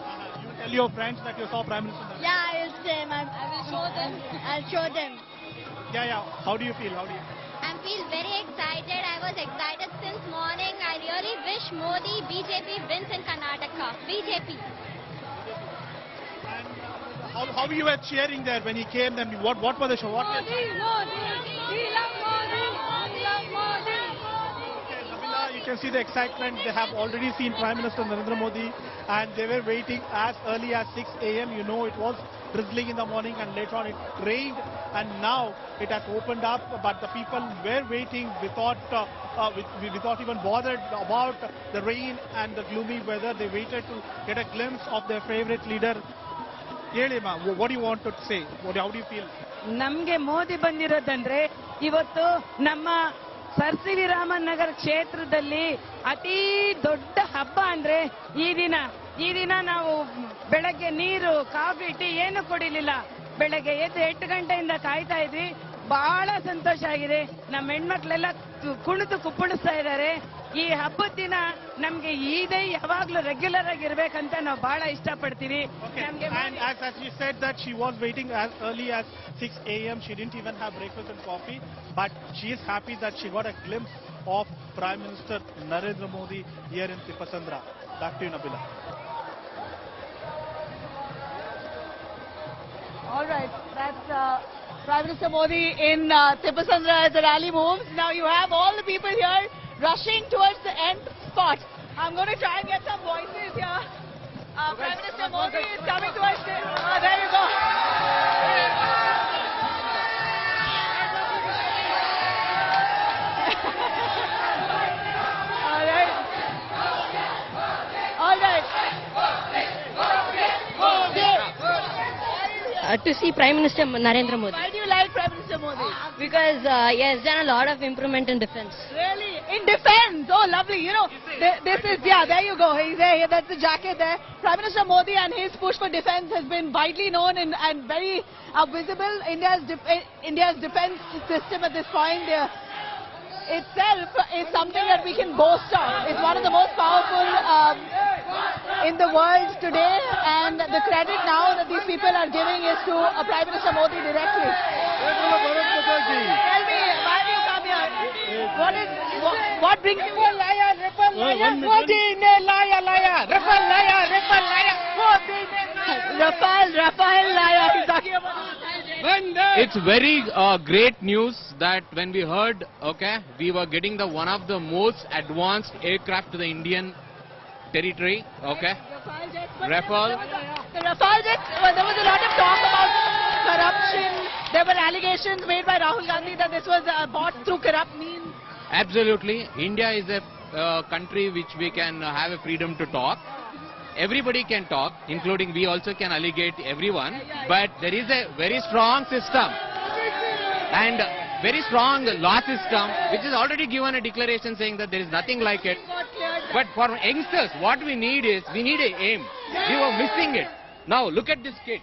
Speaker 8: You will tell your friends that you saw Prime Minister directly.
Speaker 12: Yeah, I will say. I will show them. I'll show them.
Speaker 8: Yeah. How do you feel?
Speaker 12: I feel very excited. I was excited since morning. I really wish Modi, BJP wins in Karnataka. BJP.
Speaker 8: And how you were cheering there when he came? Then what was the show?
Speaker 9: Modi. We love Modi.
Speaker 8: Okay, Nabila, you can see the excitement. They have already seen Prime Minister Narendra Modi, and they were waiting as early as 6 a.m. You know, it was drizzling in the morning, and later on it rained, and now it has opened up. But the people were waiting without even bothered about the rain and the gloomy weather. They waited to get a glimpse of their favorite leader. Yelima, what do you want to say? How do you feel?
Speaker 9: ನಮಗೆ ಮೋದಿ ಬಂದಿರೋದಂದ್ರೆ ಇವತ್ತು ನಮ್ಮ sir C V Raman ನಗರ ಕ್ಷೇತ್ರದಲ್ಲಿ ಅತಿ ದೊಡ್ಡ ಹಬ್ಬ ಅಂದ್ರೆ ಈ ದಿನ ನಾವು ಬೆಳಗ್ಗೆ ನೀರು ಕಾಫಿ ಟೀ ಏನು ಕುಡಿಲಿಲ್ಲ. ಬೆಳಗ್ಗೆ ಎದ್ದು 8 ಗಂಟೆಯಿಂದ ಕಾಯ್ತಾ ಇದ್ವಿ. ಬಹಳ ಸಂತೋಷ ಆಗಿದೆ. ನಮ್ಮ ಹೆಣ್ಮಕ್ಳೆಲ್ಲ ಕುಣಿದು ಕುಪ್ಪಳಿಸ್ತಾ ಇದ್ದಾರೆ. ಈ ಹಬ್ಬದ ದಿನ ನಮ್ಗೆ ಇದೇ ಯಾವಾಗ್ಲೂ ರೆಗ್ಯುಲರ್ ಆಗಿ ಇರ್ಬೇಕಂತ ನಾವು ಬಹಳ ಇಷ್ಟಪಡ್ತೀವಿ.
Speaker 8: And as she said that she was waiting as early as 6 a.m. She didn't even have breakfast and coffee, but she is happy that she got a glimpse of Prime Minister Narendra Modi here in Tippasandra. Back to you, Nabila.
Speaker 2: All right, that's Prime Minister Modi in Tippasandra as the rally moves. Now you have all the people here rushing towards the end spot. I'm going to try and get some voices here. Prime Minister Modi is coming towards the... Oh, there you go. All right.
Speaker 12: To see Prime Minister Narendra Modi.
Speaker 2: Why do you like Prime Minister Modi?
Speaker 12: Because he has done a lot of improvement in defense.
Speaker 2: Really? In defense? Oh, lovely. You know, this is, yeah, there you go. He's there. That's the jacket there. Prime Minister Modi and his push for defense has been widely known and very visible. India's defense system at this point itself is something that we can boast of. It's one of the most powerful in the world today, and the credit now that these people are giving is to Prime Minister Modi directly. Tell me, why do you come here? What brings you here?
Speaker 7: Modi ne liar, Rafale liar, Modi ne
Speaker 2: Rafale liar. He's talking about
Speaker 13: It's very great news that when we heard, we were getting one of the most advanced aircraft to the Indian territory, Rafale.
Speaker 2: The Rafale jet, there was a lot of talk about corruption. There were allegations made by Rahul Gandhi that this was bought through corrupt means.
Speaker 13: Absolutely. India is a country which we can have a freedom to talk. Everybody can talk, including we also can allegate everyone, but there is a very strong system. And very strong law system, which has already given a declaration saying that there is nothing like it. But for youngsters, what we need is, we need an aim. We were missing it. Now, look at this kid.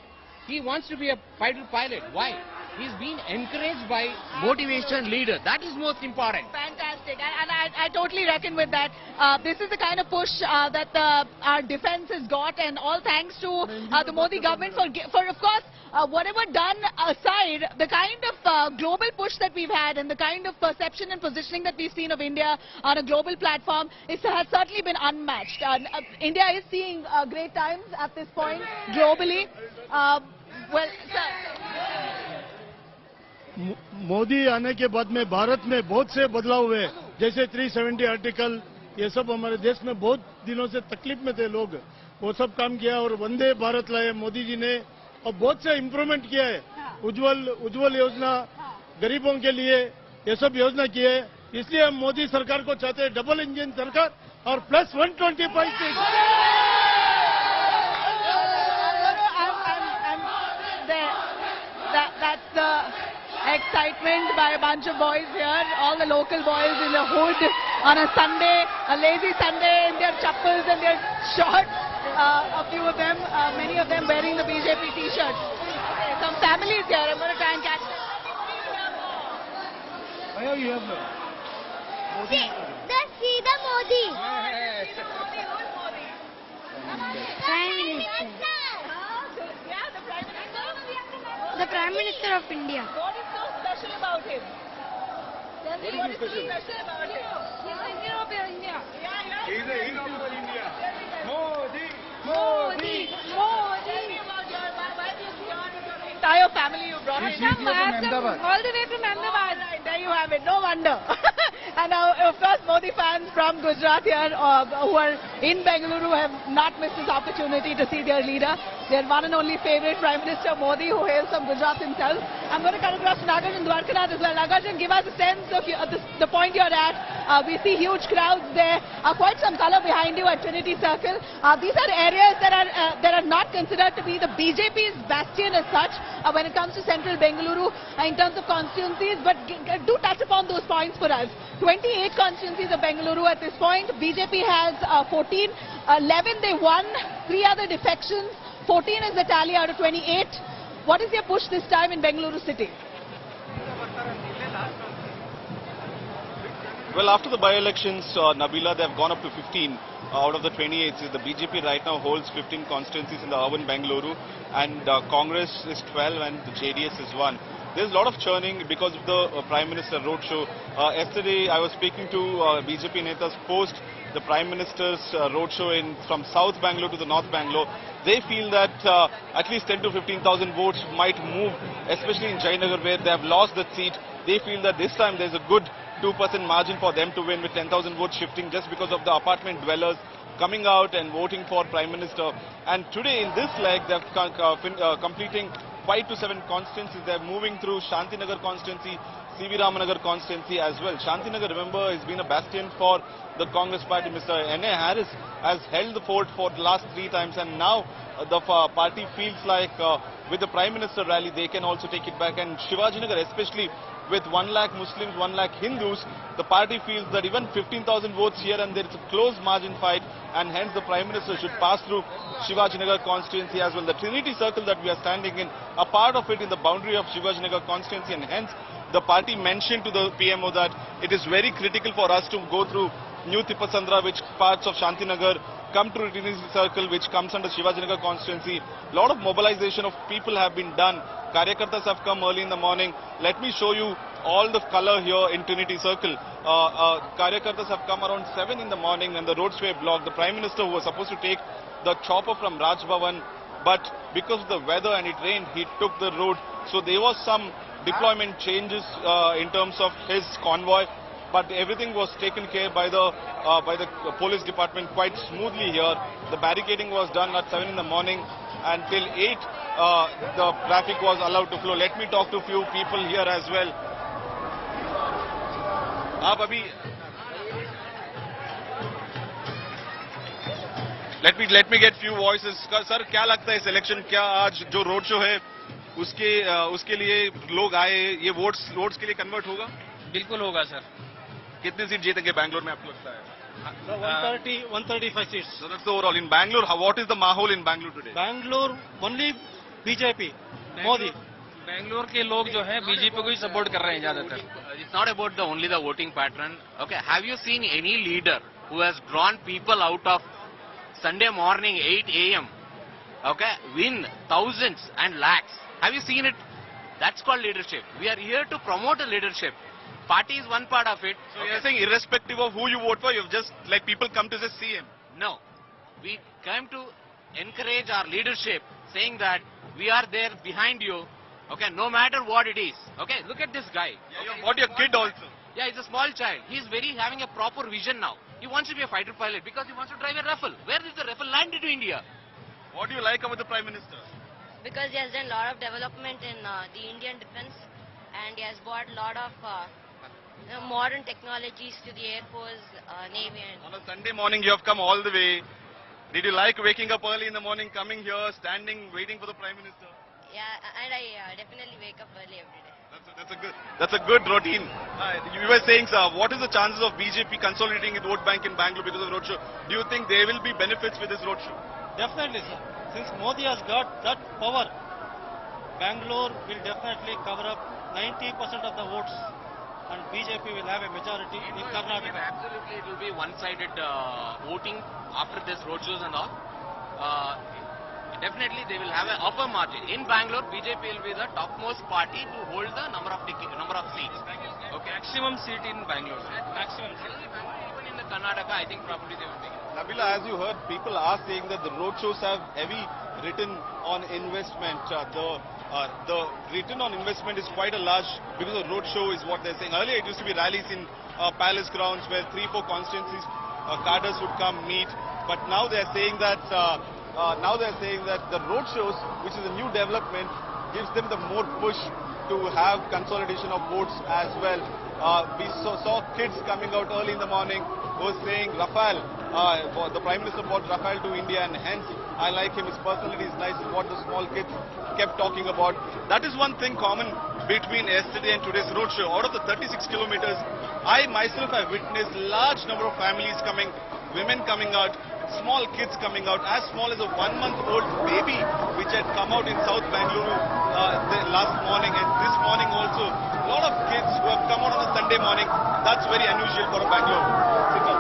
Speaker 13: He wants to be a fighter pilot. Why? He's being encouraged by motivation leader. That is most important.
Speaker 2: Fantastic. And I totally reckon with that. This is the kind of push that our defense has got, and all thanks to the Modi government for of course, whatever done aside, the kind of global push that we've had and the kind of perception and positioning that we've seen of India on a global platform has certainly been unmatched. India is seeing great times at this point globally. Well, sir.
Speaker 14: Modi आने के बाद में भारत में बहुत से बदलाव हुए, जैसे 370 आर्टिकल, ये सब हमारे देश में बहुत दिनों से तकलीफ में थे लोग, वो सब काम किया और वंदे भारत लाए मोदी जी ने और बहुत से इम्प्रूवमेंट किया है। उज्ज्वल योजना गरीबों के लिए, ये सब योजना की है। इसलिए हम मोदी सरकार को चाहते हैं, डबल इंजन सरकार और plus 125 seat.
Speaker 2: That's the excitement by a bunch of boys here, all the local boys in the hood on a Sunday, a lazy Sunday, in their chappals and their shorts, a few of them, many of them wearing the BJP t-shirts. Okay, some families here, I'm going to try and catch them.
Speaker 14: Where you have
Speaker 12: See the Modi.
Speaker 15: Prime Minister. The Prime Minister of India.
Speaker 2: What is so special about him? Tell me what is so special about him?
Speaker 15: He's the hero of India.
Speaker 14: He's the hero of India. Modi.
Speaker 2: Tell me about why do you start with your entire family you brought in?
Speaker 15: All the way from Ahmedabad.
Speaker 2: Right, there you have it. No wonder. And of course, Modi fans from Gujarat here who are in Bengaluru have not missed this opportunity to see their leader, their one and only favorite Prime Minister Modi, who hails from Gujarat himself. I'm going to cut across to Nagarjan Dwarkanath as well. Nagarjan, give us a sense of the point you're at. We see huge crowds there, quite some color behind you at Trinity Circle. These are areas that are not considered to be the BJP's bastion as such when it comes to central Bengaluru in terms of constituencies, but do touch upon those points for us. 28 constituencies of Bengaluru at this point. BJP has 14, 11 they won, 3 other defections, 14 is the tally out of 28. What is your push this time in Bengaluru city?
Speaker 11: Well, after the by-elections, Nabila, they have gone up to 15 out of the 28. The BJP right now holds 15 constituencies in the urban Bengaluru, and Congress is 12 and the JDS is 1. There's a lot of churning because of the Prime Minister roadshow. Yesterday, I was speaking to BJP Netas post the Prime Minister's roadshow from South Bangalore to the North Bangalore. They feel that at least 10 to 15,000 votes might move, especially in Jayanagar where they have lost that seat. They feel that this time there's a good 2% margin for them to win, with 10,000 votes shifting just because of the apartment dwellers coming out and voting for Prime Minister. And today in this leg, they're completing 5 to 7 constituencies. They're moving through Shantinagar constituency, CV Ramanagar constituency as well. Shantinagar, remember, has been a bastion for the Congress party. Mr. N.A. Harris has held the fort for the last 3 times, and now the party feels like with the Prime Minister rally, they can also take it back. And Shivajinagar, especially with 1 lakh Muslims, 1 lakh Hindus, the party feels that even 15,000 votes here and there, it's a close margin fight, and hence the Prime Minister should pass through Shivajinagar constituency as well. The Trinity Circle that we are standing in, a part of it in the boundary of Shivajinagar constituency, and hence the party mentioned to the PMO that it is very critical for us to go through New Tippasandra, which parts of Shantinagar come to Trinity Circle, which comes under Shivajinagar constituency. A lot of mobilization of people have been done. Karyakartas have come early in the morning. Let me show you all the color here in Trinity Circle. Karyakartas have come around 7 in the morning and the roads were blocked. The Prime Minister, who was supposed to take the chopper from Raj Bhavan, but because of the weather and it rained, he took the road. So there was some deployment changes in terms of his convoy, but everything was taken care by the police department quite smoothly here. The barricading was done at 7 in the morning, and till 8 the traffic was allowed to flow. Let me talk to a few people here as well. Let me get few voices. Sir, क्या लगता है इस election, क्या आज जो road show है उसके लिए लोग आए, ये वोट्स के लिए कन्वर्ट होगा?
Speaker 7: बिल्कुल होगा सर.
Speaker 11: कितने सीट जीतेंगे बैंगलोर में आपको लगता है?
Speaker 7: 135 seats.
Speaker 11: So that's the overall. In Bangalore, what is the mahol in Bangalore today?
Speaker 7: Bangalore only BJP. Modi. Bangalore के लोग जो है बीजेपी को ही सपोर्ट कर रहे हैं ज्यादातर.
Speaker 13: It's not about only the voting pattern. Okay, have you seen any leader who has drawn people out of Sunday morning 8 a.m. Okay, win thousands and lakhs? Have you seen it? That's called leadership. We are here to promote a leadership. Party is one part of it.
Speaker 11: So you're saying irrespective of who you vote for, you've just like people come to just see him?
Speaker 13: No, we came to encourage our leadership, saying that we are there behind you. Okay, no matter what it is. Okay, look at this guy.
Speaker 11: Yeah, you bought your kid also.
Speaker 13: Yeah, he's a small child. He's having a proper vision now. He wants to be a fighter pilot because he wants to drive a Rafale. Where is the Rafale landed to India?
Speaker 11: What do you like about the Prime Minister?
Speaker 16: Because he has done a lot of development in the Indian defense, and he has brought a lot of modern technologies to the Air Force, Navy. And
Speaker 11: on a Sunday morning, you have come all the way. Did you like waking up early in the morning, coming here, standing, waiting for the Prime Minister?
Speaker 16: Yeah, and I definitely wake up early every day.
Speaker 11: That's a good routine. You were saying, sir, what is the chances of BJP consolidating its vote bank in Bangalore because of roadshow? Do you think there will be benefits with this roadshow?
Speaker 7: Definitely, sir. Since Modi has got that power, Bangalore will definitely cover up 90% of the votes, and BJP will have a majority in Karnataka.
Speaker 13: Absolutely, it will be one-sided voting after this roadshows and all. Definitely, they will have an upper margin. In Bangalore, BJP will be the topmost party to hold the number of seats. Okay.
Speaker 7: Maximum seat in Bangalore. Maximum seat.
Speaker 13: Even in the Karnataka, I think probably they will be.
Speaker 11: Nabila, as you heard, people are saying that the roadshows have heavy return on investment. The return on investment is quite a large because of roadshow is what they're saying. Earlier, it used to be rallies in palace grounds where 3-4 constituencies, cadres would come meet. But now they're saying that the road shows, which is a new development, gives them the more push to have consolidation of votes as well. We saw kids coming out early in the morning who were saying Rafale, the Prime Minister brought Rafale to India and hence I like him, his personality is nice, is what the small kids kept talking about. That is one thing common between yesterday and today's roadshow. Out of the 36 kilometers, I myself have witnessed large number of families coming, women coming out, small kids coming out, as small as a 1-month-old baby which had come out in South Bengaluru last morning, and this morning also a lot of kids who have come out on a Sunday morning. That's very unusual for a Bangalore city.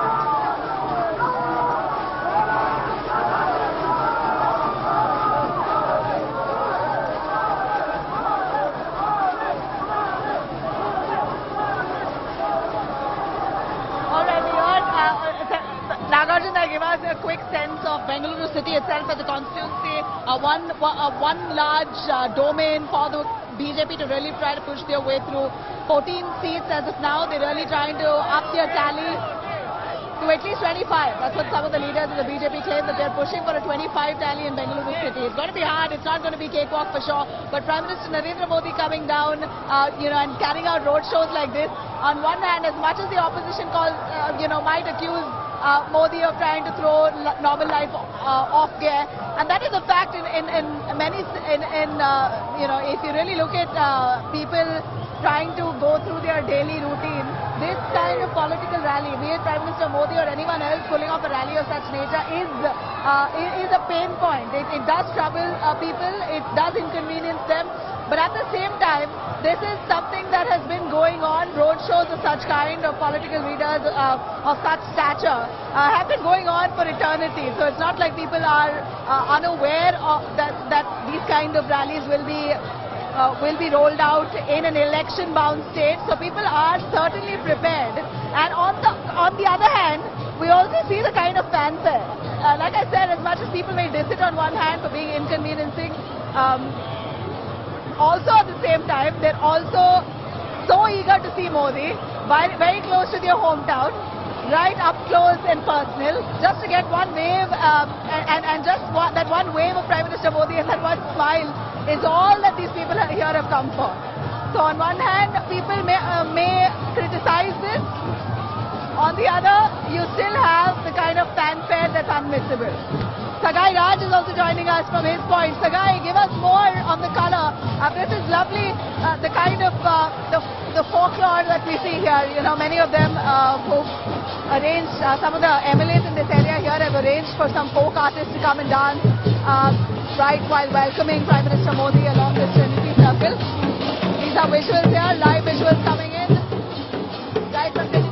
Speaker 2: Give us a quick sense of Bengaluru city itself as a constituency, one large domain for the BJP to really try to push their way through. 14 seats as of now. They're really trying to up their tally to at least 25. That's what some of the leaders of the BJP claim, that they're pushing for a 25 tally in Bengaluru city. It's going to be hard. It's not going to be cakewalk for sure. But Prime Minister Narendra Modi coming down, and carrying out roadshows like this. On one hand, as much as the opposition might accuse Modi of trying to throw normal life off gear, and that is a fact in many if you really look at people trying to go through their daily routine, this kind of political rally, be it Prime Minister Modi or anyone else pulling off a rally of such nature, is a pain point. It does trouble people, it does inconvenience them. But at the same time, this is something that has been going on. Roadshows of such kind, of political leaders of such stature have been going on for eternity. So it's not like people are unaware of that these kind of rallies will be rolled out in an election-bound state. So people are certainly prepared. And on the other hand, we also see the kind of fanfare. Like I said, as much as people may diss it on one hand for being inconveniencing, also at the same time, they're also so eager to see Modi, very close to their hometown, right up close and personal, just to get one wave, and just that one wave of Prime Minister Modi and that one smile is all that these people here have come for. So on one hand, people may criticize this. On the other, you still have the kind of fanfare that's unmissable. Sagai Raj is also joining us from his point. Sagai, give us more on the colour This is lovely, the kind of the folklore that we see here. You know, many of them who've arranged, some of the MLAs in this area here have arranged for some folk artists to come and dance right while welcoming Prime Minister Modi along the Trinity Circle. These are visuals here, live visuals coming in right from the